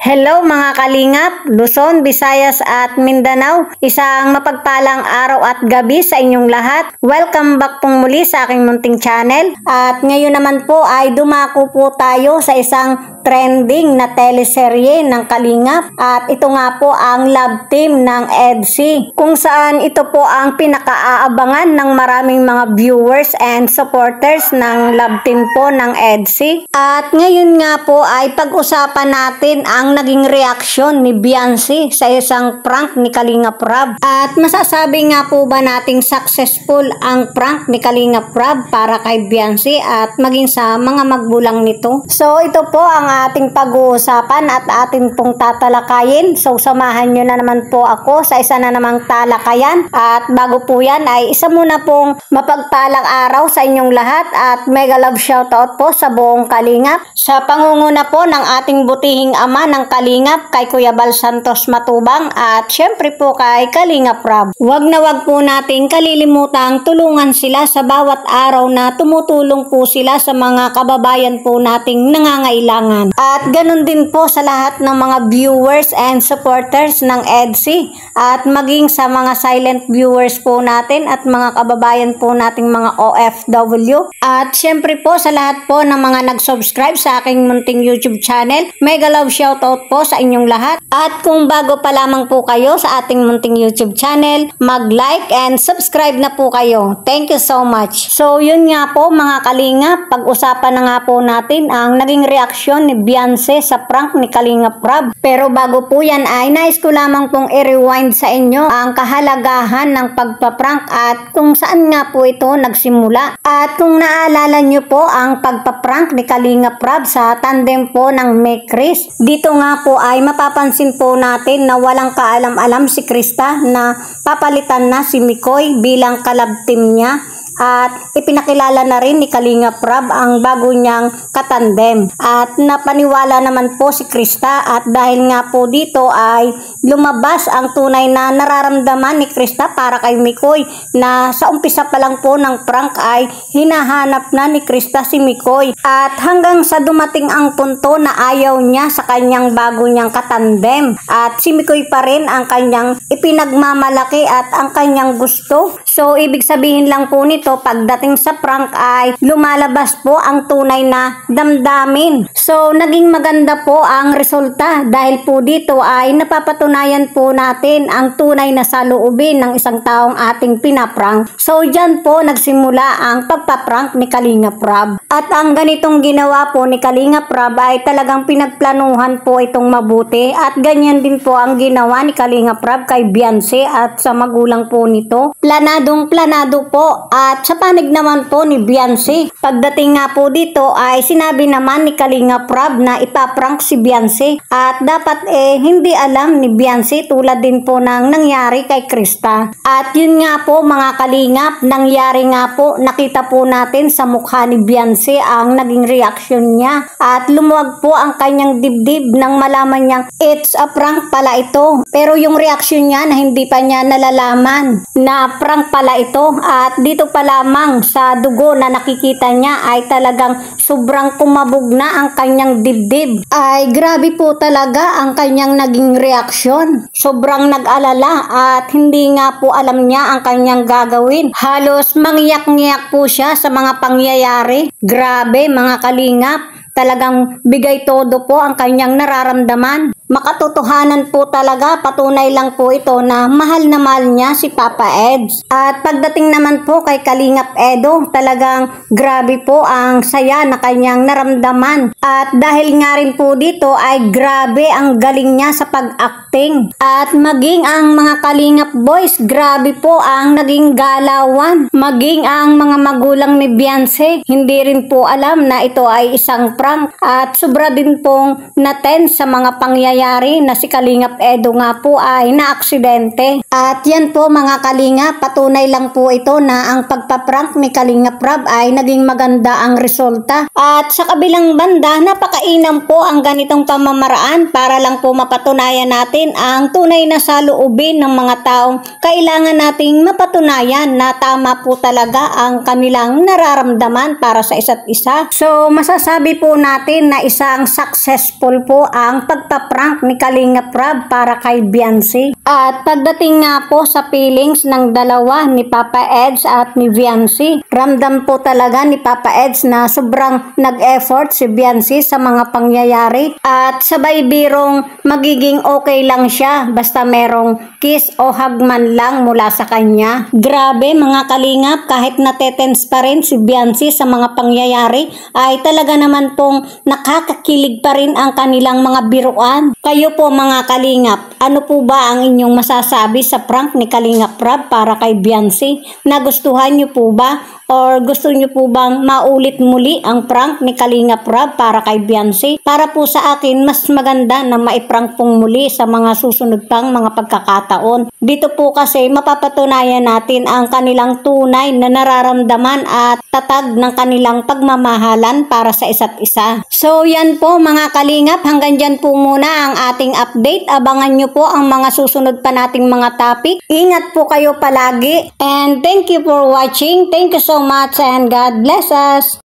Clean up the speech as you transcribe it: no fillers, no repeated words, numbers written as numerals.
Hello mga kalingap, Luzon, Visayas at Mindanao. Isang mapagpalang araw at gabi sa inyong lahat. Welcome back pong muli sa aking munting channel. At ngayon naman po ay dumako po tayo sa isang trending na teleserye ng Kalingap. At ito nga po ang love team ng EDC, kung saan ito po ang pinakaaabangan ng maraming mga viewers and supporters ng love team po ng EDC. At ngayon nga po ay pag-usapan natin ang naging reaksyon ni Beyonce sa isang prank ni Kalingap Rab. At masasabi nga po ba nating successful ang prank ni Kalingap Rab para kay Beyonce at maging sa mga magbulang nito? So ito po ang ating pag-uusapan at atin pong tatalakayin. So samahan nyo na naman po ako sa isa na namang talakayan. At bago po yan ay isa muna pong mapagpalang araw sa inyong lahat at mega love shoutout po sa buong Kalingap. Sa pangunguna po ng ating butihing ama ng Kalingap kay Kuya Bal Santos Matubang at syempre po kay Kalingap Rab. Wag na wag po nating kalilimutang tulungan sila sa bawat araw na tumutulong po sila sa mga kababayan po nating nangangailangan. At ganun din po sa lahat ng mga viewers and supporters ng EDC at maging sa mga silent viewers po natin at mga kababayan po nating mga OFW. At syempre po sa lahat po ng mga nag-subscribe sa aking munting YouTube channel, mega love shoutout po sa inyong lahat. At kung bago pa lamang po kayo sa ating munting YouTube channel, mag-like and subscribe na po kayo. Thank you so much. So yun nga po mga Kalingap, pag-usapan na nga po natin ang naging reaksyon ni Beyonce sa prank ni Kalingap Rab. Pero bago po yan ay nais ko lamang pong i-rewind sa inyo ang kahalagahan ng pagpaprank at kung saan nga po ito nagsimula. At kung naalala nyo po ang pagpaprank ni Kalingap Rab sa tandem po ng May Chris, dito nga po ay mapapansin po natin na walang kaalam-alam si Krista na papalitan na si Mikoy bilang kalab team niya. At ipinakilala na rin ni Kalingap Rab ang bago niyang katandem. At napaniwala naman po si Krista at dahil nga po dito ay lumabas ang tunay na nararamdaman ni Krista para kay Mikoy na sa umpisa pa lang po ng prank ay hinahanap na ni Krista si Mikoy. At hanggang sa dumating ang punto na ayaw niya sa kanyang bago niyang katandem. At si Mikoy pa rin ang kanyang ipinagmamalaki at ang kanyang gusto. So ibig sabihin lang po nito, pagdating sa prank ay lumalabas po ang tunay na damdamin. So naging maganda po ang resulta dahil po dito ay napapatunayan po natin ang tunay na saloobin ng isang taong ating pinaprank. So dyan po nagsimula ang pagpaprank ni Kalingap Rab. At ang ganitong ginawa po ni Kalingap Rab ay talagang pinagplanuhan po itong mabuti at ganyan din po ang ginawa ni Kalingap Rab kay Beyonce at sa magulang po nito. Planadong planado po. At sa panig naman po ni Beyonce, pagdating nga po dito ay sinabi naman ni Kalingap Rab na ipaprank si Beyonce at dapat hindi alam ni Beyonce tulad din po ng nangyari kay Krista. At yun nga po mga Kalingap, nangyari nga po, nakita po natin sa mukha ni Beyonce ang naging reaksyon niya at lumuwag po ang kanyang dibdib nang malaman niyang it's a prank pala ito. Pero yung reaksyon niya na hindi pa niya nalalaman na prank pala ito at dito pa lamang sa dugo na nakikita niya ay talagang sobrang kumabog na ang kanyang dibdib. Ay grabe po talaga ang kanyang naging reaksyon. Sobrang nag-alala at hindi nga po alam niya ang kanyang gagawin. Halos mangiyak-ngiyak po siya sa mga pangyayari. Grabe mga Kalingap, talagang bigay todo po ang kanyang nararamdaman. Makatotohanan po talaga, patunay lang po ito na mahal na mahal niya si Papa Eds. At pagdating naman po kay Kalingap Edo, talagang grabe po ang saya na kanyang naramdaman. At dahil nga rin po dito ay grabe ang galing niya sa pag-acting. At maging ang mga Kalingap boys, grabe po ang naging galawan. Maging ang mga magulang ni Beyonce, hindi rin po alam na ito ay isang prank. At sobra din pong na-tense sa mga pangyayari na si Kalingap Edo nga po ay naaksidente. At yan po mga Kalingap, patunay lang po ito na ang pagpaprank ni Kalingap Rab ay naging maganda ang resulta. At sa kabilang banda, napakainam po ang ganitong pamamaraan para lang po mapatunayan natin ang tunay na saloobin ng mga taong kailangan nating mapatunayan na tama po talaga ang kanilang nararamdaman para sa isa't isa. So masasabi po natin na isang successful po ang pagpaprank prank ni Kalingap Rab para kay Viancy. At pagdating nga po sa feelings ng dalawa ni Papa Eds at ni Viancy, ramdam po talaga ni Papa Eds na sobrang nag-effort si Viancy sa mga pangyayari at sabay birong magiging okay lang siya basta merong kiss o hug man lang mula sa kanya. Grabe mga kalingap, kahit natetens pa rin si Viancy sa mga pangyayari ay talaga naman pong nakakakilig pa rin ang kanilang mga biruan. Kayo po mga kalingap, ano po ba ang inyong masasabi sa prank ni Kalingap Rab para kay Viancy? Nagustuhan niyo po ba? Or gusto niyo po bang maulit muli ang prank ni Kalingap Rab para kay Viancy? Para po sa akin, mas maganda na maiprank pong muli sa mga susunod pang mga pagkakataon. Dito po kasi mapapatunayan natin ang kanilang tunay na nararamdaman at tatag ng kanilang pagmamahalan para sa isa't isa. So yan po mga kalingap, hanggang dyan po muna ang ating update. Abangan nyo po ang mga susunod pa nating mga topic. Ingat po kayo palagi and thank you for watching. Thank you so much and God bless us.